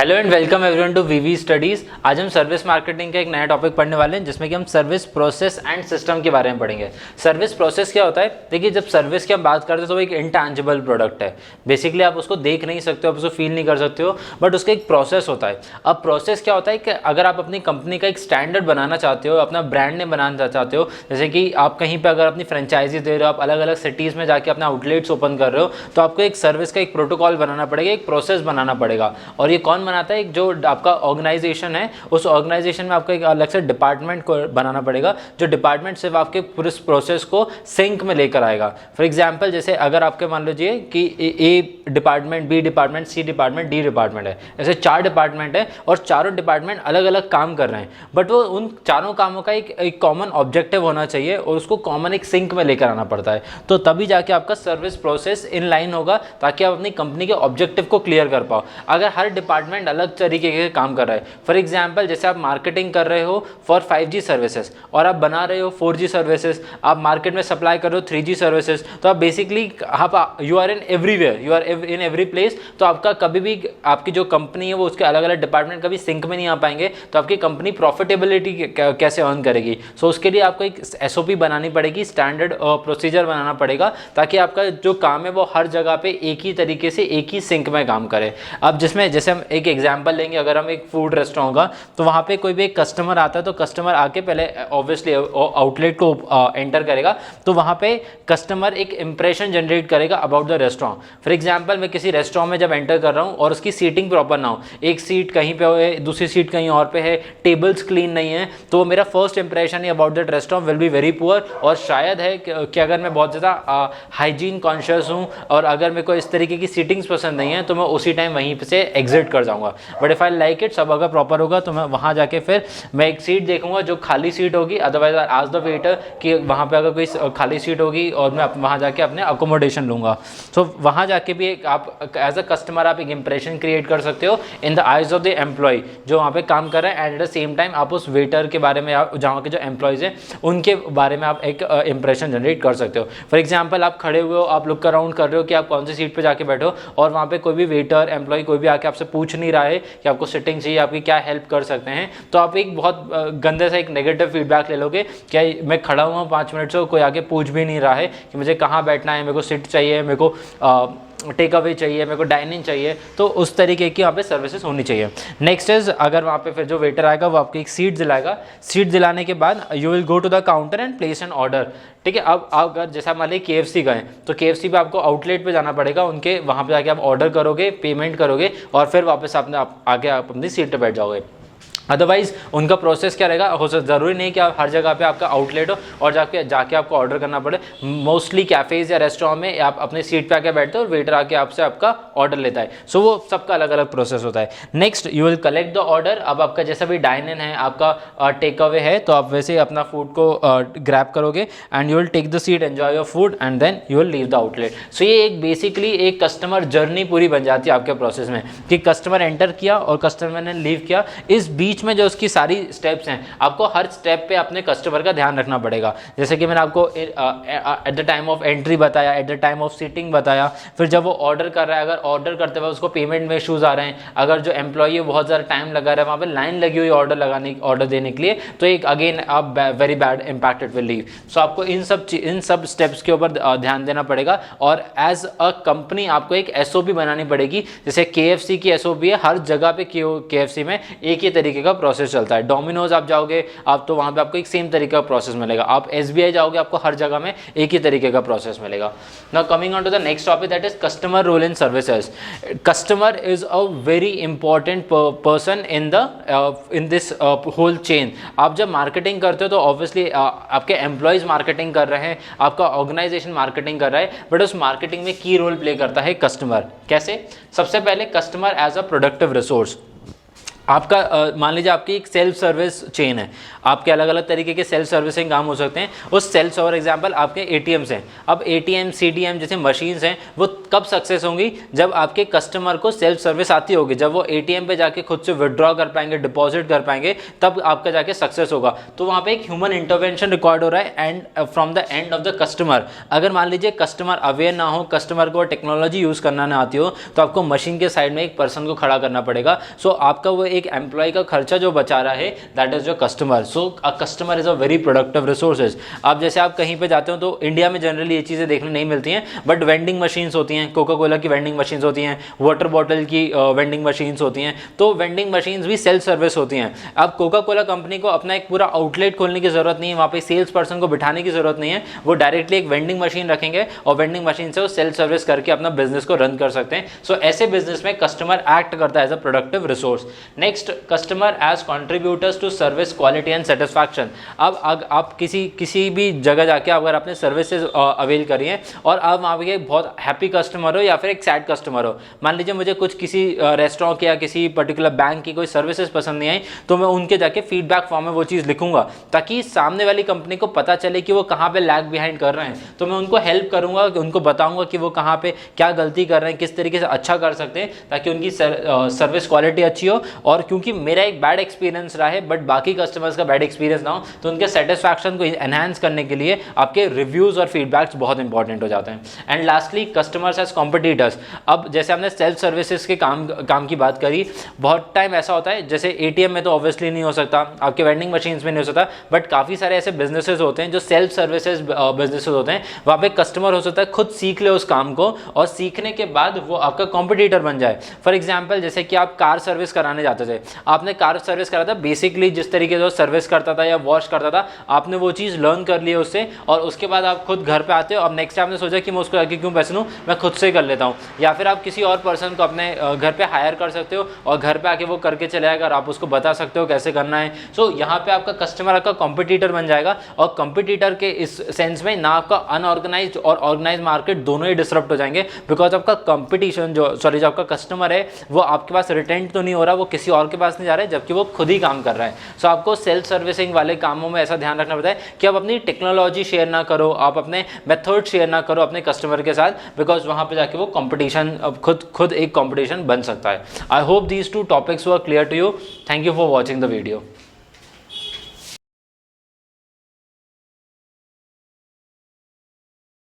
Hello and welcome everyone to VV studies. आज हम service marketing का एक नया टॉपिक पढ़ने वाले हैं जिसमें कि हम सर्विस प्रोसेस एंड सिस्टम के बारे में पढ़ेंगे। सर्विस प्रोसेस क्या होता है? देखिए, जब सर्विस की हम बात करते हैं तो वो एक इंटैंजिबल प्रोडक्ट है। बेसिकली आप उसको देख नहीं सकते हो, आप उसको फील नहीं कर सकते हो, बट उसका एक प्रोसेस होता है। अब प्रोसेस क्या होता है कि अगर आप अपनी कंपनी का एक स्टैंडर्ड बनाना चाहते हो, अपना ब्रांड नेम बनाना चाहते हो, जैसे कि आप कहीं पर अगर अपनी फ्रेंचाइजी दे रहे हो, आप अलग अलग सिटीज़ में जाके अपना आउटलेट्स ओपन कर रहे हो, तो आपको एक सर्विस का एक प्रोटोकॉल बनाना पड़ेगा, एक प्रोसेस बनाना पड़ेगा। और ये कौन बनाता है? एक जो आपका ऑर्गेनाइजेशन है, उस ऑर्गेनाइजेशन में आपको एक अलग से डिपार्टमेंट को बनाना पड़ेगा, जो डिपार्टमेंट सिर्फ आपके पूरे प्रोसेस को सिंक में लेकर आएगा। फॉर एग्जांपल, जैसे अगर आपके मान लीजिए कि A department, B department, C department, D department है, ऐसे 4 डिपार्टमेंट है और चारों डिपार्टमेंट अलग अलग काम कर रहे हैं, बट वो उन चारों कामों का एक कॉमन ऑब्जेक्टिव होना चाहिए और उसको कॉमन एक सिंक में लेकर आना पड़ता है। तो तभी जाके आपका सर्विस प्रोसेस इन लाइन होगा, ताकि आप अपनी कंपनी के ऑब्जेक्टिव को क्लियर कर पाओ। अगर हर डिपार्टमेंट अलग तरीके के काम कर रहा है, फॉर एग्जांपल जैसे आप मार्केटिंग कर रहे हो फॉर 5G सर्विसेज और आप बना रहे हो 4G सर्विसेज, आप मार्केट में सप्लाई कर रहे हो 3G सर्विसेज, तो आप बेसिकली आप you are in everywhere, you are in every place. तो आपका कभी भी आपकी जो कंपनी है वो उसके अलग अलग डिपार्टमेंट कभी सिंक में नहीं आ पाएंगे, तो आपकी कंपनी प्रॉफिटेबिलिटी कैसे अर्न करेगी? सो उसके लिए आपको एक SOP बनानी पड़ेगी, स्टैंडर्ड प्रोसीजर बनाना पड़ेगा, ताकि आपका जो काम है वो हर जगह पे एक ही तरीके से एक ही सिंक में काम करे। अब जिसमें जैसे हम एक एग्जांपल लेंगे, अगर हम एक फूड रेस्टोरेंट होगा तो वहाँ पे कोई भी एक कस्टमर आता है, तो कस्टमर आके पहले ऑब्वियसली आउटलेट को एंटर करेगा, तो वहाँ पे कस्टमर एक इंप्रेशन जनरेट करेगा about the restaurant. For example, मैं किसी रेस्टोरेंट में जब एंटर कर रहा हूँ और उसकी सीटिंग प्रॉपर ना हो, एक सीट कहीं पे है, दूसरी सीट कहीं और पे है, टेबल्स क्लीन नहीं है, तो मेरा first impression he about that restaurant will be very poor. और शायद है कि अगर मैं बहुत ज़्यादा हाइजीन कॉन्शियस हूँ और अगर मेरे को इस तरीके की सीटिंग्स पसंद नहीं है, तो मैं उसी टाइम वहीं से एग्जिट कर जाऊँगा। But if I like it, सब अगर प्रॉपर होगा, तो मैं वहाँ जाके फिर मैं एक सीट देखूंगा जो खाली सीट होगी, अदरवाइज आज द वेटर कि वहाँ पे अगर कोई खाली सीट होगी और मैं वहाँ जाके अपने अकोमोडेशन लूँगा। सो वहाँ जाके भी एक आप एज अ कस्टमर आप एक इंप्रेशन क्रिएट कर सकते हो in the eyes of the employ जो वहाँ पे काम कर रहे हैं, and at the same time आप उस वेटर के बारे में, जहाँ के जो एम्प्लॉयज़ हैं उनके बारे में आप एक इंप्रेशन जनरेट कर सकते हो। फॉर एग्जाम्पल, आप खड़े हुए हो, आप लुक अराउंड कर रहे हो कि आप कौन सी सीट पर जाके बैठो, और वहाँ पे कोई भी वेटर एम्प्लॉय कोई भी आके आपसे पूछ नहीं रहा है कि आपको सिटिंग चाहिए, आपकी क्या हेल्प कर सकते हैं, तो आप एक बहुत गंदे से एक नेगेटिव फीडबैक ले लोगे। क्या मैं खड़ा हुआ हूँ 5 मिनट से, कोई आके पूछ भी नहीं रहा है कि मुझे कहाँ बैठना है, मेरे को सीट चाहिए, मेरे को टेक अवे चाहिए, मेरे को डाइनिंग चाहिए, तो उस तरीके की वहाँ पे सर्विसेज होनी चाहिए। नेक्स्ट इज, अगर वहाँ पे फिर जो वेटर आएगा वो आपको एक सीट दिलाएगा। सीट दिलाने के बाद you will go to the counter and place an order. ठीक है, अब अगर जैसा मान लीजिए KFC गए, तो KFC पे आपको आउटलेट पे जाना पड़ेगा, उनके वहाँ पे जाके आप ऑर्डर करोगे, पेमेंट करोगे और फिर वापस आगे आप अपनी सीट पर बैठ जाओगे। अदरवाइज उनका प्रोसेस क्या रहेगा? हो सकता ज़रूरी नहीं कि आप हर जगह पे आपका आउटलेट हो और जाके आपको ऑर्डर करना पड़े। मोस्टली कैफ़ेज़ या रेस्टोरेंट में आप अपने सीट पे आके बैठते हो और वेटर आके आपसे आपका ऑर्डर लेता है। सो वो सबका अलग अलग प्रोसेस होता है। Next, you will collect the order. अब आपका जैसा भी डाइन इन है, आपका टेक अवे है, तो आप वैसे ही अपना फूड को ग्रैब करोगे and you will take the seat, enjoy your food and then you will leave the outlet. So ये एक बेसिकली एक कस्टमर जर्नी पूरी बन जाती है आपके प्रोसेस में, कि कस्टमर एंटर किया और कस्टमर ने लीव किया। इस बीच में जो उसकी सारी स्टेप्स हैं, आपको हर स्टेप पे अपने कस्टमर का ध्यान रखना पड़ेगा। जैसे कि मैंने आपको at the time of entry बताया, at the time of seating बताया, फिर जब वो ऑर्डर कर रहा है, अगर ऑर्डर करते हुए उसको पेमेंट में इशूज़ आ रहे हैं, अगर जो एम्प्लॉई है बहुत ज़्यादा टाइम लगा रहा है, वहाँ पे लाइन लगी हुई ऑर्डर देने के लिए, तो एक अगेन आप very bad impact it will leave. So आपको इन सब स्टेप्स के ऊपर ध्यान देना पड़ेगा। और एज अ कंपनी आपको एक SOP बनानी पड़ेगी। जैसे KFC की SOP है, हर जगह पे KFC में एक ही तरीके का प्रोसेस चलता है। डोमिनोज आप जाओगे आप, तो वहाँ पे आपको एक सेम तरीके का प्रोसेस मिलेगा। आप SBI जाओगे, आपको हर जगह में एक ही तरीके का प्रोसेस मिलेगा। Now coming on to the next topic, that is customer role in services. Customer is a very important person in this whole chain. आप जब मार्केटिंग करते हो तो ऑब्वियसली आपके एम्प्लॉयज़ मार्केटिंग कर रहे हैं, आपका ऑर्गेनाइजेशन मार्केटिंग कर रहा है, बट उस मार्केटिंग में की रोल प्ले करता है कस्टमर। कैसे? सबसे पहले customer as a productive resource. आपका मान लीजिए आपकी एक सेल्फ सर्विस चेन है, आपके अलग अलग तरीके के सेल्फ सर्विसिंग काम हो सकते हैं। उस सेल्फ, फॉर एग्जांपल आपके ATMs हैं। अब ATM, CDM जैसे मशीन्स हैं, वो कब सक्सेस होंगी, जब आपके कस्टमर को सेल्फ सर्विस आती होगी, जब वो एटीएम पे जाके खुद से विड्रॉ कर पाएंगे, डिपॉजिट कर पाएंगे, तब आपका जाके सक्सेस होगा। तो वहाँ पे एक ह्यूमन इंटरवेंशन रिकॉर्ड हो रहा है and from the end of the customer. अगर मान लीजिए कस्टमर अवेयर ना हो, कस्टमर को टेक्नोलॉजी यूज़ करना ना आती हो, तो आपको मशीन के साइड में एक पर्सन को खड़ा करना पड़ेगा। सो आपका वो एक एम्प्लॉय का खर्चा जो बचा रहा है, that is your customer. So a customer is a very productive resources. अब जैसे आप कहीं पे जाते हो तो इंडिया में जनरली ये चीज़ें देखने नहीं मिलती हैं, बट वेंडिंग मशीन्स होती हैं, कोका कोला की वेंडिंग मशीन्स होती हैं, वाटर बॉटल की वेंडिंग मशीन्स होती हैं। तो वेंडिंग मशीन्स भी सेल्फ सर्विस होती हैं। अब कोका कोला कंपनी को अपना एक पूरा आउटलेट खोलने की जरूरत नहीं है, वहाँ पे सेल्स पर्सन को बिठाने की जरूरत नहीं है, वो डायरेक्टली एक वेंडिंग मशीन रखेंगे और वेंडिंग मशीन से वो सेल्फ सर्विस करके अपना बिजनेस को रन कर सकते हैं। सो ऐसे बिजनेस में कस्टमर एक्ट करता है as a productive resource. Next, customer as contributors to service quality and satisfaction. अब आप किसी भी जगह जाके अगर आपने सर्विसेज अवेल करी है और आप वहाँ पे एक बहुत हैप्पी कस्टमर हो या फिर एक सैड कस्टमर हो, मान लीजिए मुझे कुछ किसी रेस्टोरेंट के या किसी पर्टिकुलर बैंक की कोई सर्विसेज पसंद नहीं आई, तो मैं उनके जाके फीडबैक फॉर्म में वो चीज़ लिखूंगा ताकि सामने वाली कंपनी को पता चले कि वो कहाँ पे लैग बिहाइंड कर रहे हैं। तो मैं उनको हेल्प करूंगा, उनको बताऊंगा कि वो कहाँ पे क्या गलती कर रहे हैं, किस तरीके से अच्छा कर सकते हैं ताकि उनकी सर्विस क्वालिटी अच्छी हो। और क्योंकि मेरा एक बैड एक्सपीरियंस रहा है बट बाकी कस्टमर्स का बैड एक्सपीरियंस ना हो, तो उनके सेटिस्फैक्शन को एनहांस करने के लिए आपके रिव्यूज़ और फीडबैक्स बहुत इंपॉर्टेंट हो जाते हैं। And lastly, customers as competitors. अब जैसे हमने सेल्फ सर्विसेज के काम की बात करी, बहुत टाइम ऐसा होता है, जैसे एटीएम में तो ऑब्वियसली नहीं हो सकता, आपके वेंडिंग मशीन्स में नहीं हो सकता, बट काफ़ी सारे ऐसे बिजनेसेस होते हैं जो सेल्फ सर्विसेज बिजनेसेस होते हैं, वहाँ पे कस्टमर हो सकता है खुद सीख ले उस काम को और सीखने के बाद वो आपका कॉम्पिटिटर बन जाए। फॉर एग्जाम्पल, जैसे कि आप कार सर्विस कराने जाते थे, आपने कार सर्विस करा था, बेसिकली जिस तरीके से सर्विस करता था या वॉश करता था, आपने वो चीज़ लर्न कर ली उससे, और उसके बाद आप खुद घर पे आते हो। अब नेक्स्ट टाइम आपने सोचा कि मैं उसको आगे क्यों पैसे लूँ, मैं खुद से कर लेता हूँ। या फिर आप किसी और पर्सन को अपने घर पे हायर कर सकते हो और घर पे आके वो करके चले आएगा और आप उसको बता सकते हो कैसे करना है। सो यहाँ पे आपका कस्टमर आपका कॉम्पिटिटर बन जाएगा, और कॉम्पिटिटर के इस सेंस में ना आपका अनऑर्गेनाइज्ड और ऑर्गेनाइज्ड मार्केट दोनों ही डिसरप्ट हो जाएंगे, बिकॉज आपका कंपटीशन जो आपका कस्टमर है वो आपके पास रिटेंट तो नहीं हो रहा, वो किसी और के पास नहीं जा रहा है, जबकि वो खुद ही काम कर रहा है। सो आपको सेल्फ सर्विसिंग वाले कामों में ऐसा ध्यान रखना पड़ता है कि आप अपनी टेक्नोलॉजी शेयर ना करो, आप अपने मेथड शेयर ना करो अपने कस्टमर के साथ, बिकॉज वहाँ पे जाके वो कंपटीशन खुद एक कंपटीशन बन सकता है। I hope these two topics were clear to you. Thank you for watching the video.